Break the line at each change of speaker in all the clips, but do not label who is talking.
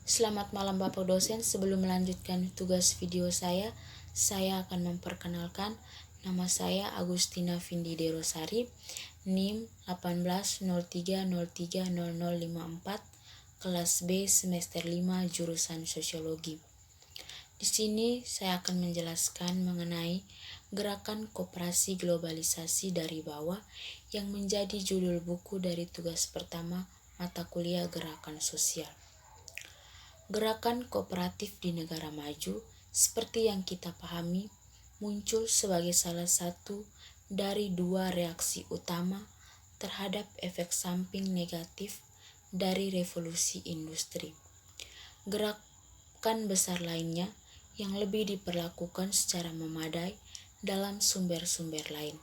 Selamat malam Bapak dosen. Sebelum melanjutkan tugas video saya akan memperkenalkan nama saya Agustina Vindi Derosari, NIM 1803030054, kelas B semester 5 jurusan Sosiologi. Di sini saya akan menjelaskan mengenai gerakan koperasi globalisasi dari bawah yang menjadi judul buku dari tugas pertama mata kuliah gerakan sosial. Gerakan kooperatif di negara maju, seperti yang kita pahami, muncul sebagai salah satu dari dua reaksi utama terhadap efek samping negatif dari revolusi industri. Gerakan besar lainnya yang lebih diperlakukan secara memadai dalam sumber-sumber lain.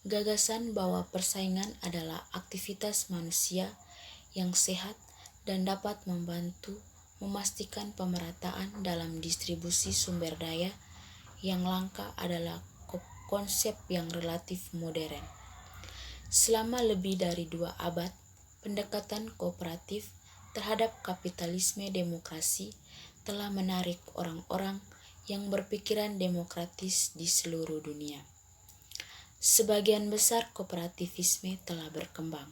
Gagasan bahwa persaingan adalah aktivitas manusia yang sehat dan dapat membantu memastikan pemerataan dalam distribusi sumber daya yang langka adalah konsep yang relatif modern. Selama lebih dari 2 abad, pendekatan kooperatif terhadap kapitalisme demokrasi telah menarik orang-orang yang berpikiran demokratis di seluruh dunia. Sebagian besar kooperativisme telah berkembang.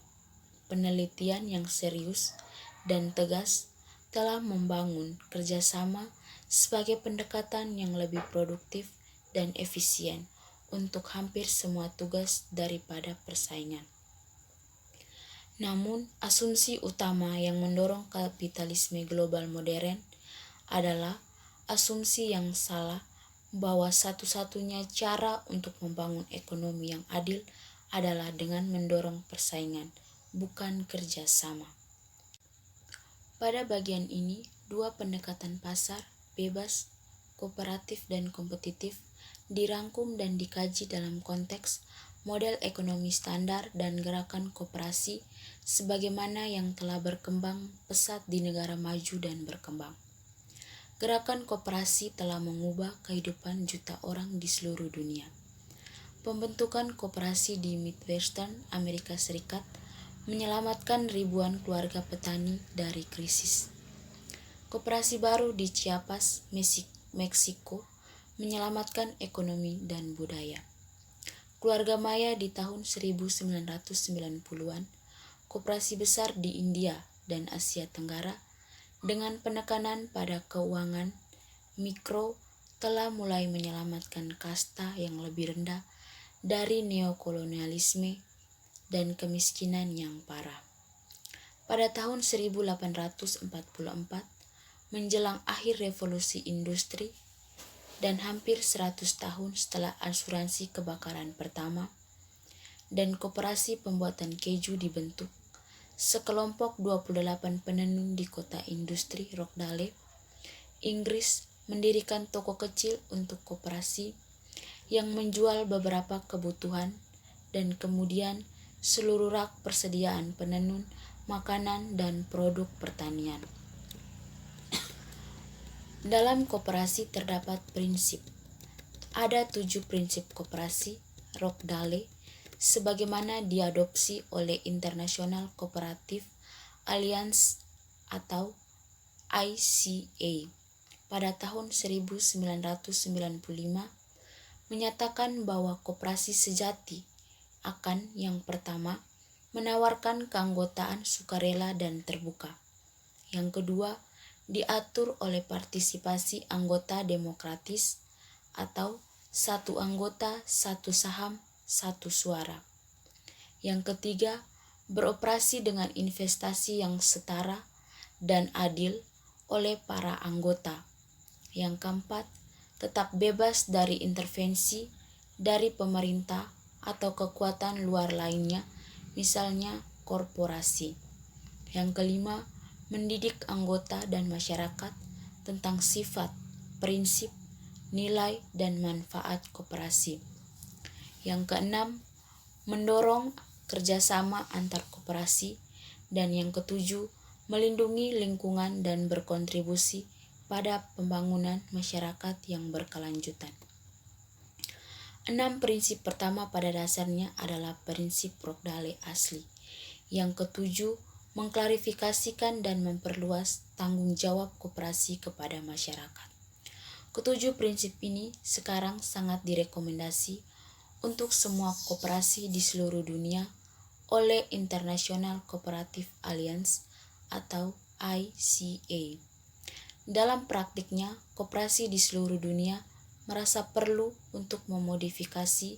Penelitian yang serius dan tegas telah membangun kerjasama sebagai pendekatan yang lebih produktif dan efisien untuk hampir semua tugas daripada persaingan. Namun, asumsi utama yang mendorong kapitalisme global modern adalah asumsi yang salah bahwa satu-satunya cara untuk membangun ekonomi yang adil adalah dengan mendorong persaingan, bukan kerjasama. Pada bagian ini, dua pendekatan pasar, bebas, kooperatif dan kompetitif, dirangkum dan dikaji dalam konteks model ekonomi standar dan gerakan koperasi sebagaimana yang telah berkembang pesat di negara maju dan berkembang. Gerakan koperasi telah mengubah kehidupan juta orang di seluruh dunia. Pembentukan koperasi di Midwestern Amerika Serikat menyelamatkan ribuan keluarga petani dari krisis. Koperasi baru di Chiapas, Meksiko menyelamatkan ekonomi dan budaya. Keluarga Maya di tahun 1990-an, koperasi besar di India dan Asia Tenggara dengan penekanan pada keuangan mikro telah mulai menyelamatkan kasta yang lebih rendah dari neokolonialisme dan kemiskinan yang parah. Pada tahun 1844, menjelang akhir revolusi industri dan hampir 100 tahun setelah asuransi kebakaran pertama dan koperasi pembuatan keju dibentuk, sekelompok 28 penenun di kota industri Rockdale, Inggris mendirikan toko kecil untuk koperasi yang menjual beberapa kebutuhan dan kemudian seluruh rak persediaan penenun, makanan, dan produk pertanian. Dalam koperasi terdapat prinsip. Ada 7 prinsip koperasi Rockdale sebagaimana diadopsi oleh International Cooperative Alliance atau ICA pada tahun 1995 menyatakan bahwa koperasi sejati akan yang pertama menawarkan keanggotaan sukarela dan terbuka. Yang kedua, diatur oleh partisipasi anggota demokratis atau satu anggota, satu saham, satu suara. Yang ketiga, beroperasi dengan investasi yang setara dan adil oleh para anggota. Yang keempat, tetap bebas dari intervensi dari pemerintah atau kekuatan luar lainnya, misalnya korporasi. Yang kelima, mendidik anggota dan masyarakat tentang sifat, prinsip, nilai, dan manfaat koperasi. Yang keenam, mendorong kerjasama antar koperasi. Dan yang ketujuh, melindungi lingkungan dan berkontribusi pada pembangunan masyarakat yang berkelanjutan. 6 prinsip pertama pada dasarnya adalah prinsip Rockdale asli. Yang ketujuh, mengklarifikasikan dan memperluas tanggung jawab koperasi kepada masyarakat. Ketujuh prinsip ini sekarang sangat direkomendasi untuk semua koperasi di seluruh dunia oleh International Cooperative Alliance atau ICA. Dalam praktiknya, koperasi di seluruh dunia merasa perlu untuk memodifikasi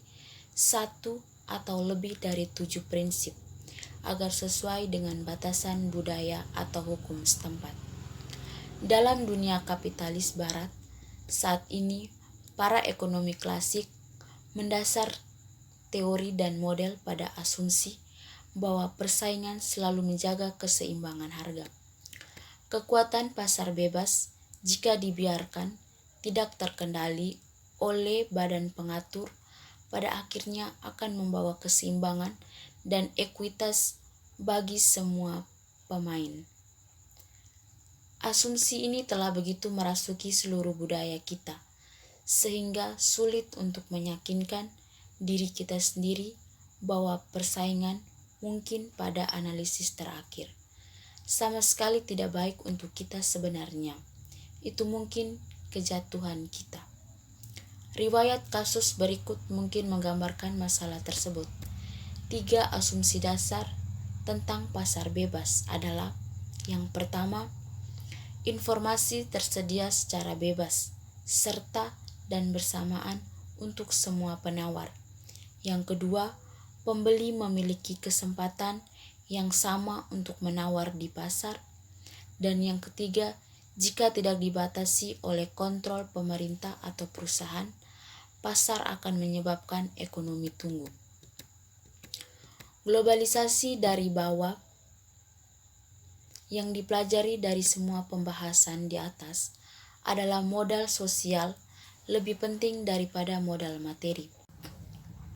satu atau lebih dari 7 prinsip agar sesuai dengan batasan budaya atau hukum setempat. Dalam dunia kapitalis barat, saat ini para ekonomi klasik mendasar teori dan model pada asumsi bahwa persaingan selalu menjaga keseimbangan harga. Kekuatan pasar bebas, jika dibiarkan tidak terkendali oleh badan pengatur, pada akhirnya akan membawa keseimbangan dan ekuitas bagi semua pemain. Asumsi ini telah begitu merasuki seluruh budaya kita, sehingga sulit untuk meyakinkan diri kita sendiri bahwa persaingan mungkin pada analisis terakhir. Sama sekali tidak baik untuk kita sebenarnya. Itu mungkin kejatuhan kita. Riwayat kasus berikut mungkin menggambarkan masalah tersebut. 3 asumsi dasar tentang pasar bebas adalah: yang pertama, informasi tersedia secara bebas, serta dan bersamaan untuk semua penawar. Yang kedua, pembeli memiliki kesempatan yang sama untuk menawar di pasar. Dan yang ketiga, jika tidak dibatasi oleh kontrol pemerintah atau perusahaan, pasar akan menyebabkan ekonomi tumbuh. Globalisasi dari bawah yang dipelajari dari semua pembahasan di atas adalah modal sosial lebih penting daripada modal materi.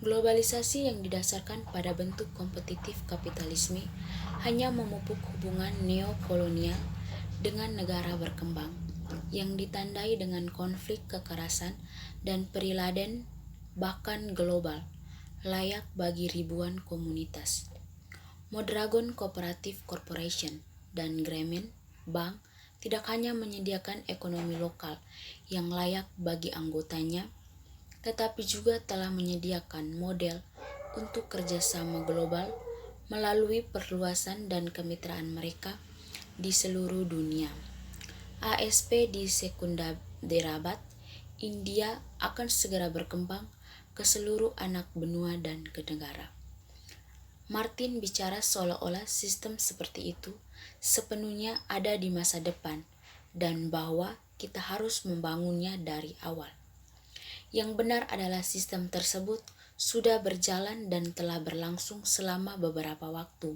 Globalisasi yang didasarkan pada bentuk kompetitif kapitalisme hanya memupuk hubungan neokolonial dengan negara berkembang yang ditandai dengan konflik kekerasan dan periladen bahkan global, layak bagi ribuan komunitas. Mondragon Cooperative Corporation dan Grameen Bank tidak hanya menyediakan ekonomi lokal yang layak bagi anggotanya, tetapi juga telah menyediakan model untuk kerjasama global melalui perluasan dan kemitraan mereka di seluruh dunia. ASP di Sekunderabat, India akan segera berkembang ke seluruh anak benua dan ke negara. Martin bicara seolah-olah sistem seperti itu sepenuhnya ada di masa depan dan bahwa kita harus membangunnya dari awal. Yang benar adalah sistem tersebut sudah berjalan dan telah berlangsung selama beberapa waktu.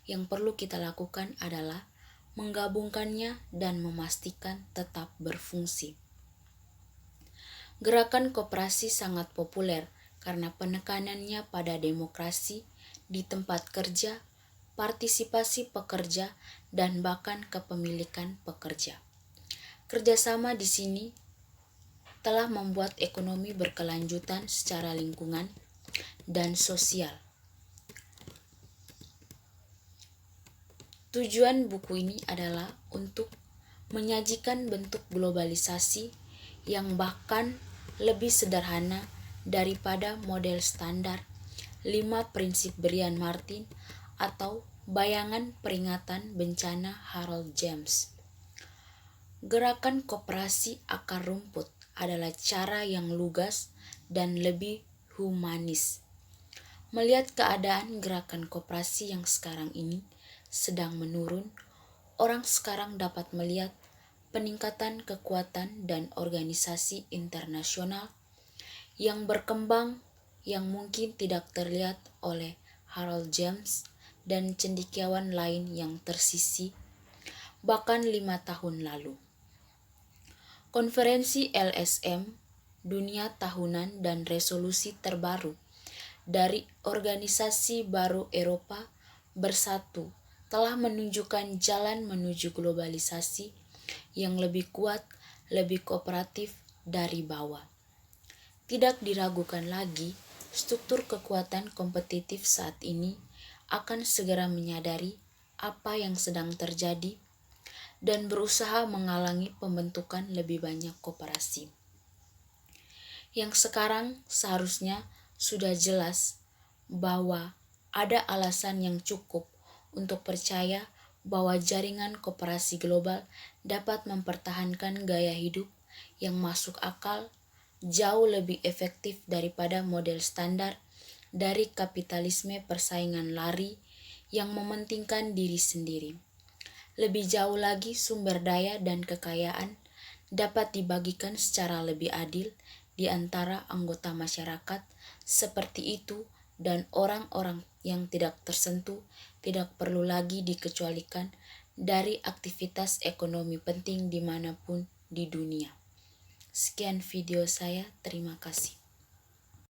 Yang perlu kita lakukan adalah menggabungkannya dan memastikan tetap berfungsi. Gerakan koperasi sangat populer karena penekanannya pada demokrasi di tempat kerja, partisipasi pekerja, dan bahkan kepemilikan pekerja. Kerjasama di sini telah membuat ekonomi berkelanjutan secara lingkungan dan sosial. Tujuan buku ini adalah untuk menyajikan bentuk globalisasi yang bahkan lebih sederhana daripada model standar 5 prinsip Brian Martin atau bayangan peringatan bencana Harold James. Gerakan koperasi akar rumput adalah cara yang lugas dan lebih humanis. Melihat keadaan gerakan koperasi yang sekarang ini sedang menurun, orang sekarang dapat melihat peningkatan kekuatan dan organisasi internasional yang berkembang yang mungkin tidak terlihat oleh Harold James dan cendekiawan lain yang tersisih bahkan 5 tahun lalu. Konferensi LSM, Dunia Tahunan dan Resolusi Terbaru dari Organisasi Baru Eropa Bersatu telah menunjukkan jalan menuju globalisasi yang lebih kuat, lebih kooperatif dari bawah. Tidak diragukan lagi, struktur kekuatan kompetitif saat ini akan segera menyadari apa yang sedang terjadi dan berusaha menghalangi pembentukan lebih banyak koperasi. Yang sekarang seharusnya sudah jelas bahwa ada alasan yang cukup untuk percaya bahwa jaringan koperasi global dapat mempertahankan gaya hidup yang masuk akal jauh lebih efektif daripada model standar dari kapitalisme persaingan lari yang mementingkan diri sendiri. Lebih jauh lagi, sumber daya dan kekayaan dapat dibagikan secara lebih adil di antara anggota masyarakat seperti itu, dan orang-orang yang tidak tersentuh tidak perlu lagi dikecualikan dari aktivitas ekonomi penting dimanapun di dunia. Sekian video saya, terima kasih.